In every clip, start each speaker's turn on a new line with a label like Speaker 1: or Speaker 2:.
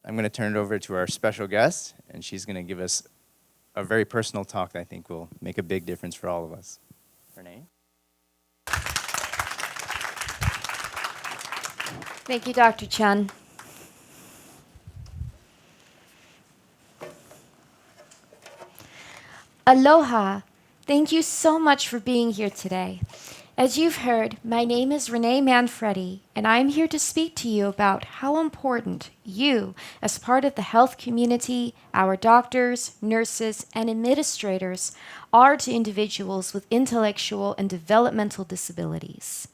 Speaker 1: I'm going to turn it over to our special guest, and she's going to give us a very personal talk that I think will make a big difference for all of us. Renee?
Speaker 2: Thank you, Dr. Chen. Aloha. Thank you so much for being here today. As you've heard, my name is Renee Manfredi, and I'm here to speak to you about how important you, as part of the health community, our doctors, nurses, and administrators, are to individuals with intellectual and developmental disabilities.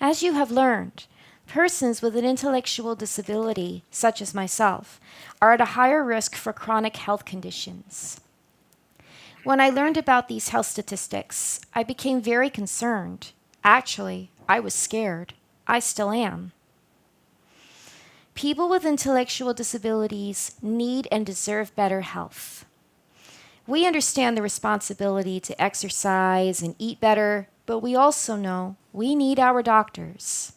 Speaker 2: As you have learned, persons with an intellectual disability, such as myself, are at a higher risk for chronic health conditions. When I learned about these health statistics, I became very concerned. Actually, I was scared. I still am. People with intellectual disabilities need and deserve better health. We understand the responsibility to exercise and eat better, but we also know we need our doctors.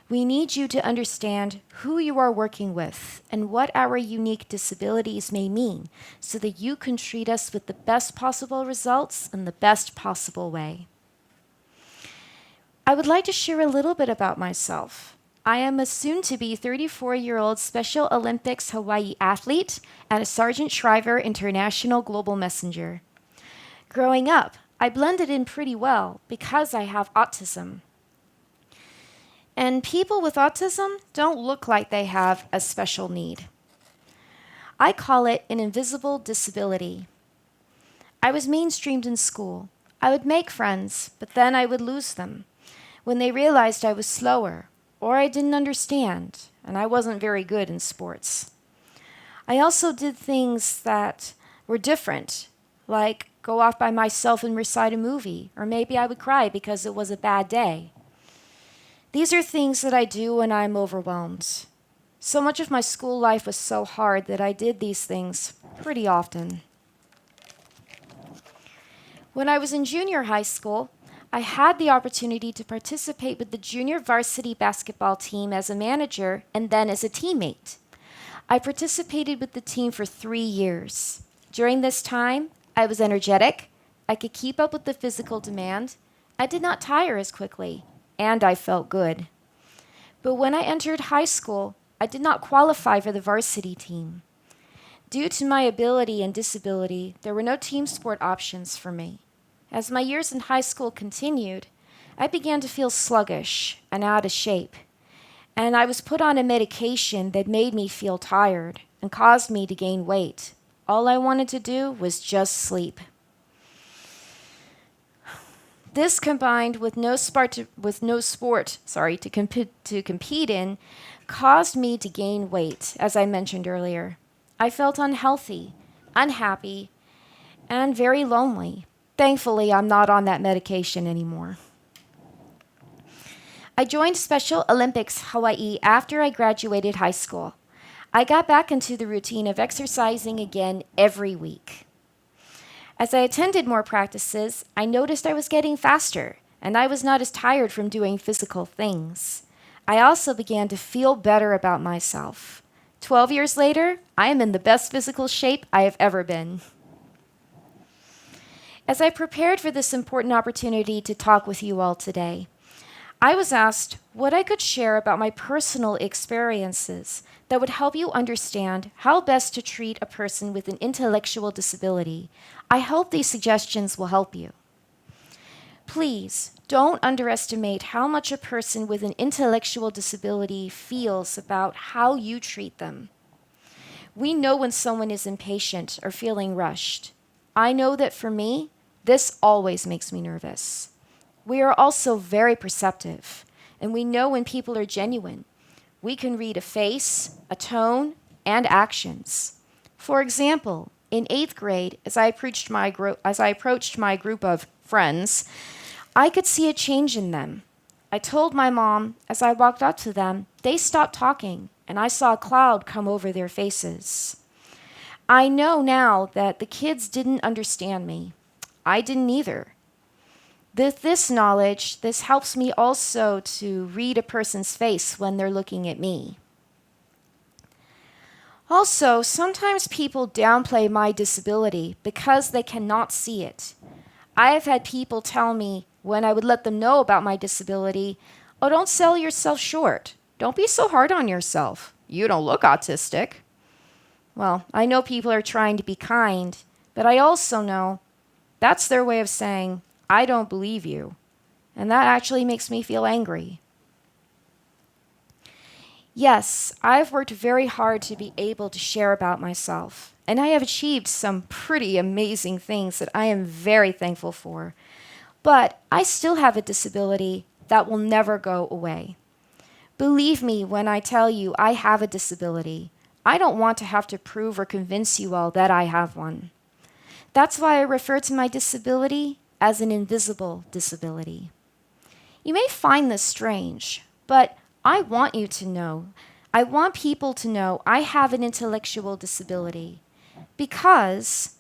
Speaker 2: We need you to understand who you are working with and what our unique disabilities may mean so that you can treat us with the best possible results in the best possible way. I would like to share a little bit about myself. I am a soon-to-be 34-year-old Special Olympics Hawai'i athlete and a Sergeant Shriver International Global Messenger. Growing up, I blended in pretty well because I have autism. And people with autism don't look like they have a special need. I call it an invisible disability. I was mainstreamed in school. I would make friends, but then I would lose them when they realized I was slower or I didn't understand, and I wasn't very good in sports. I also did things that were different, like go off by myself and recite a movie, or maybe I would cry because it was a bad day. These are things that I do when I'm overwhelmed. So much of my school life was so hard that I did these things pretty often. When I was in junior high school, I had the opportunity to participate with the junior varsity basketball team as a manager and then as a teammate. I participated with the team for 3 years. During this time, I was energetic, I could keep up with the physical demand, I did not tire as quickly, and I felt good. But when I entered high school, I did not qualify for the varsity team. Due to my ability and disability, there were no team sport options for me. As my years in high school continued, I began to feel sluggish and out of shape, and I was put on a medication that made me feel tired and caused me to gain weight. All I wanted to do was just sleep. This combined with no sport to compete in caused me to gain weight, as I mentioned earlier. I felt unhealthy, unhappy, and very lonely. Thankfully, I'm not on that medication anymore. I joined Special Olympics Hawai'i after I graduated high school. I got back into the routine of exercising again every week. As I attended more practices, I noticed I was getting faster, and I was not as tired from doing physical things. I also began to feel better about myself. 12 years later, I am in the best physical shape I have ever been. As I prepared for this important opportunity to talk with you all today, I was asked what I could share about my personal experiences that would help you understand how best to treat a person with an intellectual disability. I hope these suggestions will help you. Please don't underestimate how much a person with an intellectual disability feels about how you treat them. We know when someone is impatient or feeling rushed. I know that for me, this always makes me nervous. We are also very perceptive, and we know when people are genuine. We can read a face, a tone, and actions. For example, in 8th grade, as I approached my group of friends, I could see a change in them. I told my mom, as I walked up to them, they stopped talking, and I saw a cloud come over their faces. I know now that the kids didn't understand me. I didn't either. With this knowledge, this helps me also to read a person's face when they're looking at me. Also, sometimes people downplay my disability because they cannot see it. I have had people tell me when I would let them know about my disability, "Oh, don't sell yourself short. Don't be so hard on yourself. You don't look autistic." Well, I know people are trying to be kind, but I also know that's their way of saying, "I don't believe you." And that actually makes me feel angry. Yes, I've worked very hard to be able to share about myself, and I have achieved some pretty amazing things that I am very thankful for. But I still have a disability that will never go away. Believe me when I tell you I have a disability. I don't want to have to prove or convince you all that I have one. That's why I refer to my disability as an invisible disability. You may find this strange, but I want you to know, I want people to know I have an intellectual disability because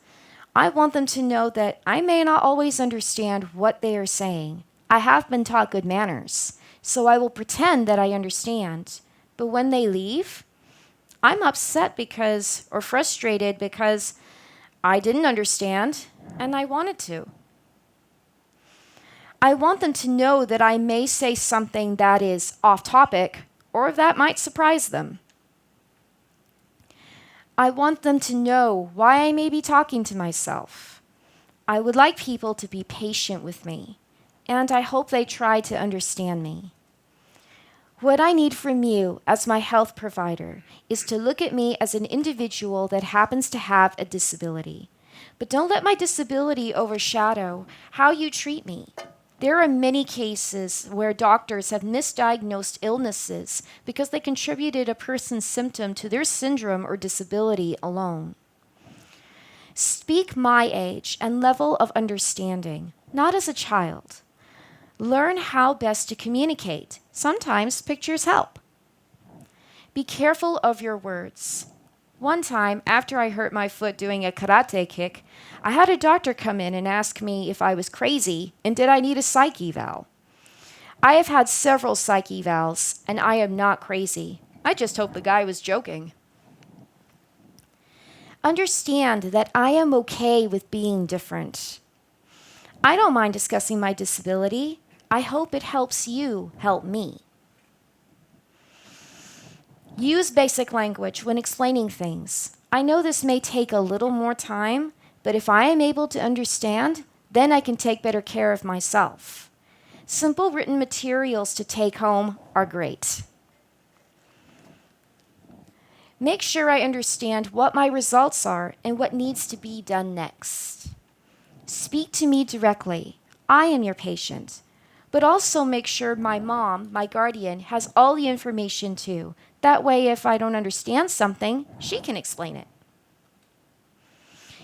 Speaker 2: I want them to know that I may not always understand what they are saying. I have been taught good manners, so I will pretend that I understand. But when they leave, I'm upset or frustrated because I didn't understand and I wanted to. I want them to know that I may say something that is off topic or that might surprise them. I want them to know why I may be talking to myself. I would like people to be patient with me, and I hope they try to understand me. What I need from you as my health provider is to look at me as an individual that happens to have a disability. But don't let my disability overshadow how you treat me. There are many cases where doctors have misdiagnosed illnesses because they contributed a person's symptom to their syndrome or disability alone. Speak my age and level of understanding, not as a child. Learn how best to communicate. Sometimes pictures help. Be careful of your words. One time, after I hurt my foot doing a karate kick, I had a doctor come in and ask me if I was crazy and did I need a psych eval. I have had several psych evals, and I am not crazy. I just hope the guy was joking. Understand that I am okay with being different. I don't mind discussing my disability. I hope it helps you help me. Use basic language when explaining things. I know this may take a little more time, but if I am able to understand, then I can take better care of myself. Simple written materials to take home are great. Make sure I understand what my results are and what needs to be done next. Speak to me directly. I am your patient. But also make sure my mom, my guardian, has all the information too. That way, if I don't understand something, she can explain it.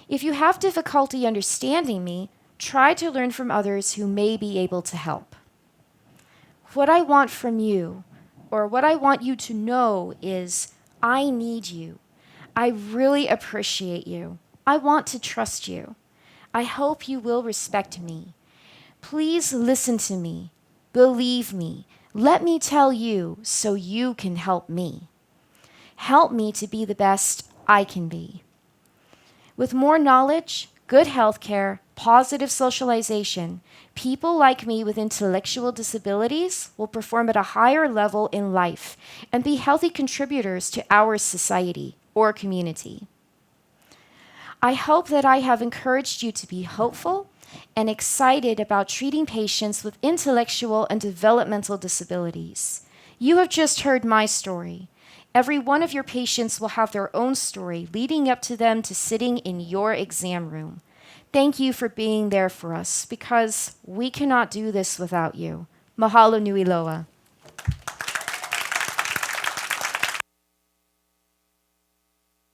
Speaker 2: If you have difficulty understanding me, try to learn from others who may be able to help. What I want from you, or what I want you to know is, I need you. I really appreciate you. I want to trust you. I hope you will respect me. Please listen to me. Believe me. Let me tell you so you can help me. Help me to be the best I can be. With more knowledge, good health care, positive socialization, people like me with intellectual disabilities will perform at a higher level in life and be healthy contributors to our society or community. I hope that I have encouraged you to be hopeful and excited about treating patients with intellectual and developmental disabilities. You have just heard my story. Every one of your patients will have their own story leading up to them to sitting in your exam room. Thank you for being there for us because we cannot do this without you. Mahalo nui loa.